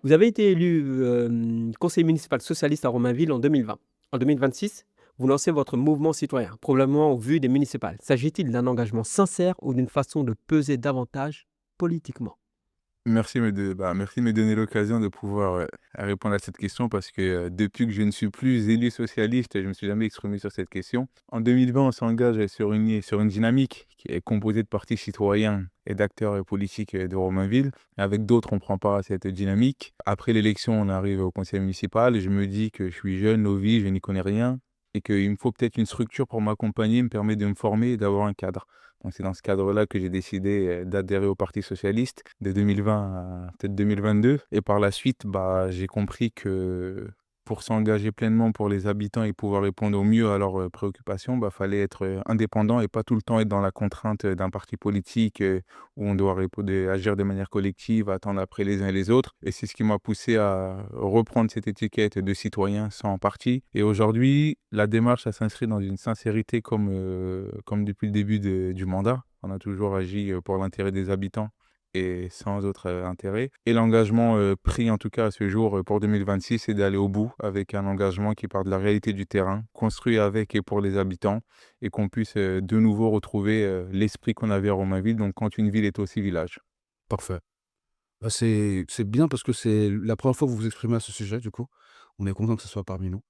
Vous avez été élu conseiller municipal socialiste à Romainville en 2020. En 2026, vous lancez votre mouvement citoyen, probablement au vu des municipales. S'agit-il d'un engagement sincère ou d'une façon de peser davantage politiquement? Merci de me donner l'occasion de pouvoir, répondre à cette question parce que, depuis que je ne suis plus élu socialiste, je ne me suis jamais exprimé sur cette question. En 2020, on s'engage sur une dynamique qui est composée de partis citoyens et d'acteurs, politiques, de Romainville. Avec d'autres, on prend part à cette dynamique. Après l'élection, on arrive au conseil municipal et je me dis que je suis jeune, novice, je n'y connais rien et qu'il me faut peut-être une structure pour m'accompagner, me permet de me former et d'avoir un cadre. Donc c'est dans ce cadre-là que j'ai décidé, d'adhérer au Parti socialiste de 2020 à peut-être 2022 et par la suite, j'ai compris que pour s'engager pleinement pour les habitants et pouvoir répondre au mieux à leurs, préoccupations, fallait être, indépendant et pas tout le temps être dans la contrainte, d'un parti politique, où on doit agir de manière collective, attendre après les uns et les autres et c'est ce qui m'a poussé à reprendre cette étiquette de citoyen sans parti et aujourd'hui, la démarche, elle s'inscrit dans une sincérité comme depuis le début du mandat. On a toujours agi, pour l'intérêt des habitants et sans autre, intérêt et l'engagement, pris en tout cas à ce jour, pour 2026, c'est d'aller au bout avec un engagement qui part de la réalité du terrain, construit avec et pour les habitants et qu'on puisse, de nouveau retrouver, l'esprit qu'on avait à Romainville, donc quand une ville est aussi village. Parfait. C'est bien parce que c'est la première fois que vous vous exprimez à ce sujet, du coup. On est content que ce soit parmi nous.